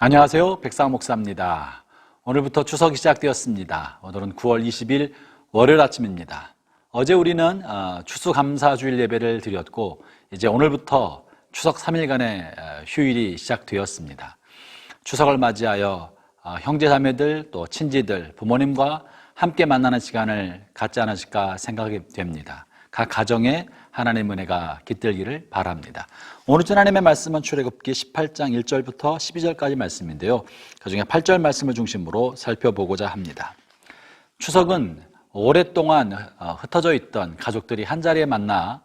안녕하세요. 백상 목사입니다. 오늘부터 추석이 시작되었습니다. 오늘은 9월 20일 월요일 아침입니다. 어제 우리는 추수감사주일 예배를 드렸고 이제 오늘부터 추석 3일간의 휴일이 시작되었습니다. 추석을 맞이하여 형제자매들 또 친지들 부모님과 함께 만나는 시간을 갖지 않으실까 생각이 됩니다. 각 가정에 하나님의 은혜가 깃들기를 바랍니다. 오늘 하나님의 말씀은 출애굽기 18장 1절부터 12절까지 말씀인데요, 그중에 8절 말씀을 중심으로 살펴보고자 합니다. 추석은 오랫동안 흩어져 있던 가족들이 한자리에 만나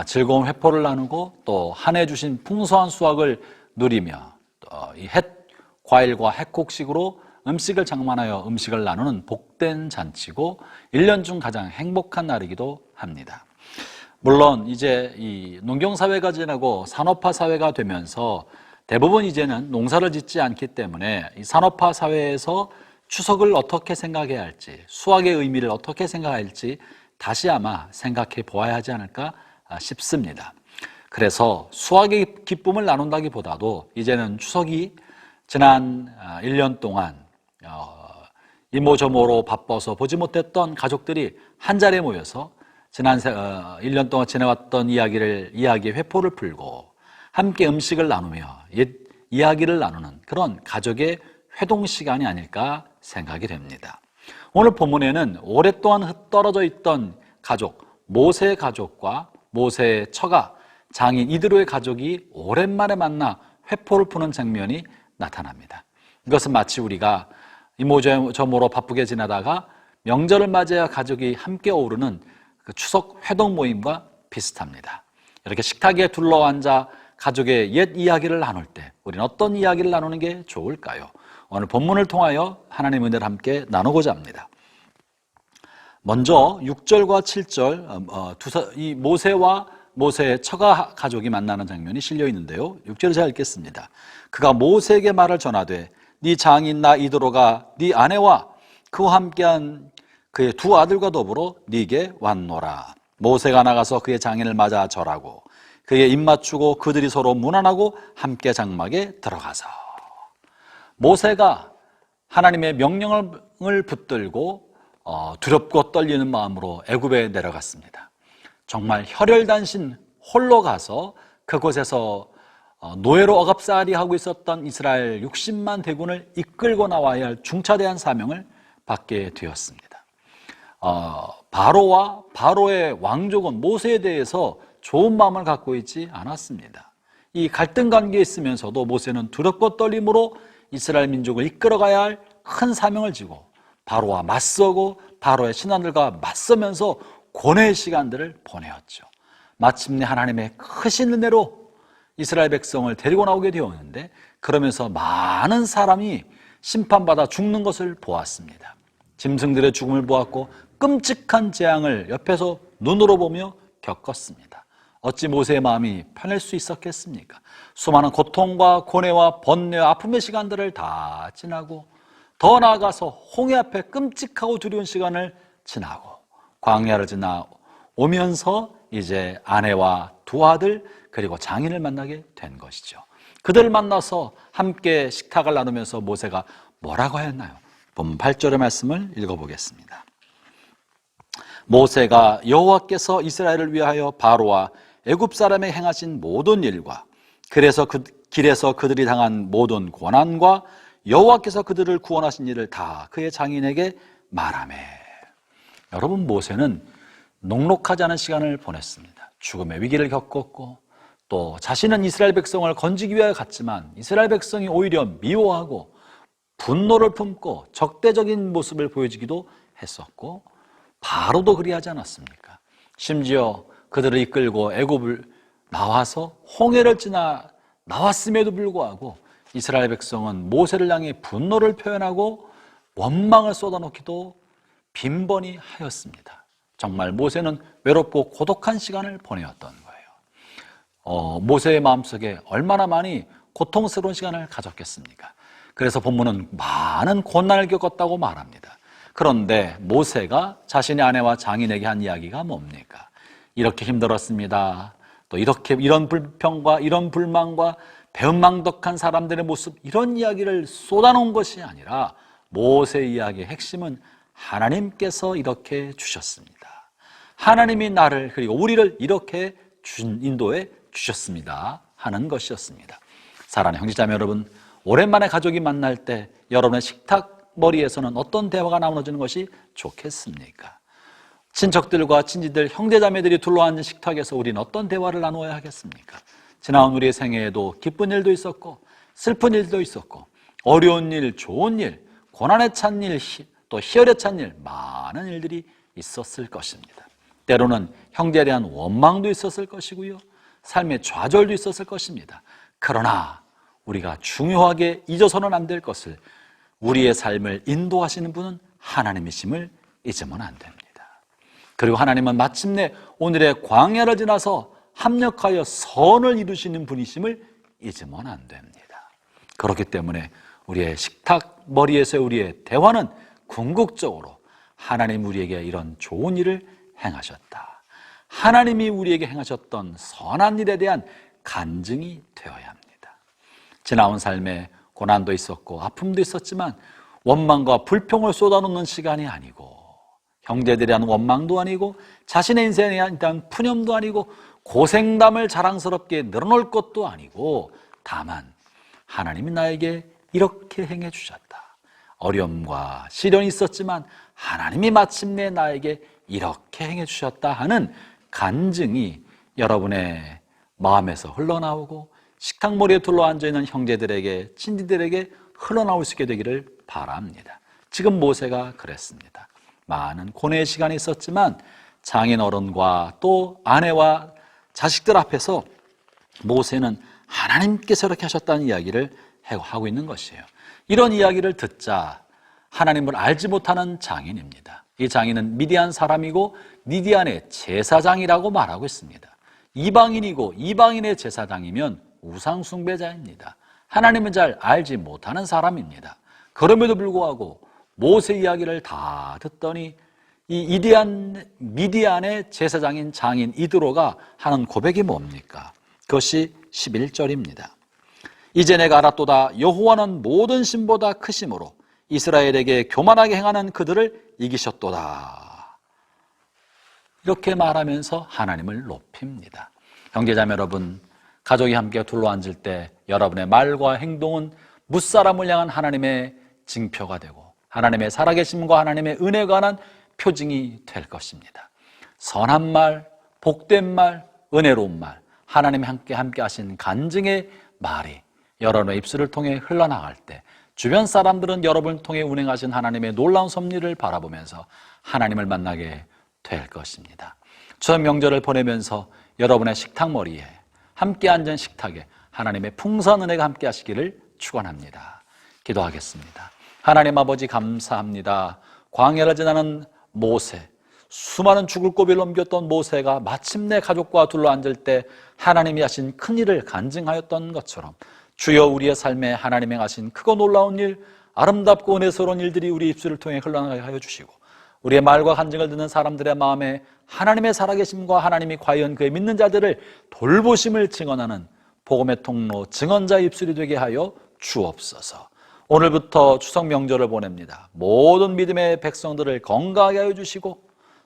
즐거운 회포를 나누고 또 한 해 주신 풍성한 수확을 누리며 이 햇과일과 햇곡식으로 음식을 장만하여 음식을 나누는 복된 잔치고 1년 중 가장 행복한 날이기도 합니다. 물론 이제 이 농경사회가 지나고 산업화 사회가 되면서 대부분 이제는 농사를 짓지 않기 때문에 이 산업화 사회에서 추석을 어떻게 생각해야 할지, 수확의 의미를 어떻게 생각해야 할지 다시 아마 생각해 보아야 하지 않을까 싶습니다. 그래서 수확의 기쁨을 나눈다기보다도 이제는 추석이 지난 1년 동안 이모저모로 바빠서 보지 못했던 가족들이 한자리에 모여서 지난 1년 동안 지내왔던 이야기의 회포를 풀고 함께 음식을 나누며 옛 이야기를 나누는 그런 가족의 회동 시간이 아닐까 생각이 됩니다. 오늘 본문에는 오랫동안 떨어져 있던 가족, 모세의 가족과 모세의 처가, 장인 이드로의 가족이 오랜만에 만나 회포를 푸는 장면이 나타납니다. 이것은 마치 우리가 이모저모로 바쁘게 지내다가 명절을 맞이해 가족이 함께 어우르는 그 추석 회동 모임과 비슷합니다. 이렇게 식탁에 둘러앉아 가족의 옛 이야기를 나눌 때 우리는 어떤 이야기를 나누는 게 좋을까요? 오늘 본문을 통하여 하나님의 은혜를 함께 나누고자 합니다. 먼저 6절과 7절 이 모세와 모세의 처가 가족이 만나는 장면이 실려 있는데요, 6절을 제가 읽겠습니다. 그가 모세에게 말을 전하되 네 장인 나 이드로가 네 아내와 그와 함께한 그의 두 아들과 더불어 네게 왔노라. 모세가 나가서 그의 장인을 맞아 절하고 그에게 입맞추고 그들이 서로 문안하고 함께 장막에 들어가서. 모세가 하나님의 명령을 붙들고 두렵고 떨리는 마음으로 애굽에 내려갔습니다. 정말 혈혈단신 홀로 가서 그곳에서 노예로 억압살이 하고 있었던 이스라엘 60만 대군을 이끌고 나와야 할 중차대한 사명을 받게 되었습니다. 바로와 바로의 왕족은 모세에 대해서 좋은 마음을 갖고 있지 않았습니다. 이 갈등 관계에 있으면서도 모세는 두렵고 떨림으로 이스라엘 민족을 이끌어가야 할 큰 사명을 지고 바로와 맞서고 바로의 신하들과 맞서면서 고뇌의 시간들을 보내었죠. 마침내 하나님의 크신 은혜로 이스라엘 백성을 데리고 나오게 되었는데, 그러면서 많은 사람이 심판받아 죽는 것을 보았습니다. 짐승들의 죽음을 보았고 끔찍한 재앙을 옆에서 눈으로 보며 겪었습니다. 어찌 모세의 마음이 편할 수 있었겠습니까? 수많은 고통과 고뇌와 번뇌와 아픔의 시간들을 다 지나고 더 나아가서 홍해 앞에 끔찍하고 두려운 시간을 지나고 광야를 지나 오면서 이제 아내와 두 아들 그리고 장인을 만나게 된 것이죠. 그들을 만나서 함께 식탁을 나누면서 모세가 뭐라고 했나요? 본문 8절의 말씀을 읽어보겠습니다. 모세가 여호와께서 이스라엘을 위하여 바로와 애굽 사람에 행하신 모든 일과 그래서 길에서 그들이 당한 모든 고난과 여호와께서 그들을 구원하신 일을 다 그의 장인에게 말하매. 여러분, 모세는 녹록하지 않은 시간을 보냈습니다. 죽음의 위기를 겪었고 또 자신은 이스라엘 백성을 건지기 위하여 갔지만 이스라엘 백성이 오히려 미워하고 분노를 품고 적대적인 모습을 보여주기도 했었고, 바로도 그리하지 않았습니까? 심지어 그들을 이끌고 애굽을 나와서 홍해를 지나 나왔음에도 불구하고 이스라엘 백성은 모세를 향해 분노를 표현하고 원망을 쏟아놓기도 빈번히 하였습니다. 정말 모세는 외롭고 고독한 시간을 보내었던 거예요. 모세의 마음속에 얼마나 많이 고통스러운 시간을 가졌겠습니까? 그래서 본문은 많은 고난을 겪었다고 말합니다. 그런데 모세가 자신의 아내와 장인에게 한 이야기가 뭡니까? 이렇게 힘들었습니다. 또 이런 불평과 이런 불만과 배은망덕한 사람들의 모습, 이런 이야기를 쏟아놓은 것이 아니라 모세 이야기의 핵심은 하나님께서 이렇게 주셨습니다. 하나님이 나를 그리고 우리를 이렇게 인도해 주셨습니다 하는 것이었습니다. 사랑하는 형제자매 여러분, 오랜만에 가족이 만날 때 여러분의 식탁 머리에서는 어떤 대화가 나눠지는 것이 좋겠습니까? 친척들과 친지들, 형제자매들이 둘러앉은 식탁에서 우리는 어떤 대화를 나누어야 하겠습니까? 지나온 우리의 생애에도 기쁜 일도 있었고 슬픈 일도 있었고 어려운 일, 좋은 일, 고난에 찬 일, 또 희열에 찬 일, 많은 일들이 있었을 것입니다. 때로는 형제에 대한 원망도 있었을 것이고요, 삶의 좌절도 있었을 것입니다. 그러나 우리가 중요하게 잊어서는 안 될 것을, 우리의 삶을 인도하시는 분은 하나님이심을 잊으면 안 됩니다. 그리고 하나님은 마침내 오늘의 광야를 지나서 합력하여 선을 이루시는 분이심을 잊으면 안 됩니다. 그렇기 때문에 우리의 식탁 머리에서의 우리의 대화는 궁극적으로 하나님 우리에게 이런 좋은 일을 행하셨다, 하나님이 우리에게 행하셨던 선한 일에 대한 간증이 되어야 합니다. 지나온 삶에 고난도 있었고 아픔도 있었지만 원망과 불평을 쏟아놓는 시간이 아니고, 형제들에 대한 원망도 아니고, 자신의 인생에 대한 푸념도 아니고, 고생담을 자랑스럽게 늘어놓을 것도 아니고, 다만 하나님이 나에게 이렇게 행해 주셨다, 어려움과 시련이 있었지만 하나님이 마침내 나에게 이렇게 행해 주셨다 하는 간증이 여러분의 마음에서 흘러나오고 식탁머리에 둘러앉아 있는 형제들에게, 친지들에게 흘러나올 수 있게 되기를 바랍니다. 지금 모세가 그랬습니다. 많은 고뇌의 시간이 있었지만 장인 어른과 또 아내와 자식들 앞에서 모세는 하나님께서 이렇게 하셨다는 이야기를 하고 있는 것이에요. 이런 이야기를 듣자 하나님을 알지 못하는 장인입니다. 이 장인은 미디안 사람이고 미디안의 제사장이라고 말하고 있습니다. 이방인이고 이방인의 제사장이면 우상 숭배자입니다. 하나님은 잘 알지 못하는 사람입니다. 그럼에도 불구하고 모세 이야기를 다 듣더니 이 미디안의 제사장인 장인 이드로가 하는 고백이 뭡니까? 그것이 11절입니다. 이제 내가 알았도다. 여호와는 모든 신보다 크심으로 이스라엘에게 교만하게 행하는 그들을 이기셨도다. 이렇게 말하면서 하나님을 높입니다. 형제자매 여러분, 가족이 함께 둘러앉을 때 여러분의 말과 행동은 무사람을 향한 하나님의 징표가 되고 하나님의 살아계심과 하나님의 은혜에 관한 표징이 될 것입니다. 선한 말, 복된 말, 은혜로운 말, 하나님이 함께 하신 간증의 말이 여러분의 입술을 통해 흘러나갈 때 주변 사람들은 여러분을 통해 운행하신 하나님의 놀라운 섭리를 바라보면서 하나님을 만나게 될 것입니다. 추석 명절을 보내면서 여러분의 식탁머리에, 함께 앉은 식탁에 하나님의 풍성한 은혜가 함께 하시기를 축원합니다. 기도하겠습니다. 하나님 아버지, 감사합니다. 광야를 지나는 모세, 수많은 죽을 고비를 넘겼던 모세가 마침내 가족과 둘러앉을 때 하나님이 하신 큰 일을 간증하였던 것처럼 주여, 우리의 삶에 하나님이 하신 크고 놀라운 일, 아름답고 은혜스러운 일들이 우리 입술을 통해 흘러나가게 하여 주시고 우리의 말과 간증을 듣는 사람들의 마음에 하나님의 살아계심과 하나님이 과연 그의 믿는 자들을 돌보심을 증언하는 복음의 통로, 증언자의 입술이 되게 하여 주옵소서. 오늘부터 추석 명절을 보냅니다. 모든 믿음의 백성들을 건강하게 하여 주시고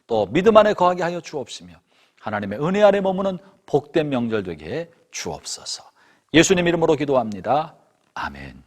또 믿음 안에 거하게 하여 주옵시며 하나님의 은혜 아래 머무는 복된 명절 되게 해 주옵소서. 예수님 이름으로 기도합니다. 아멘.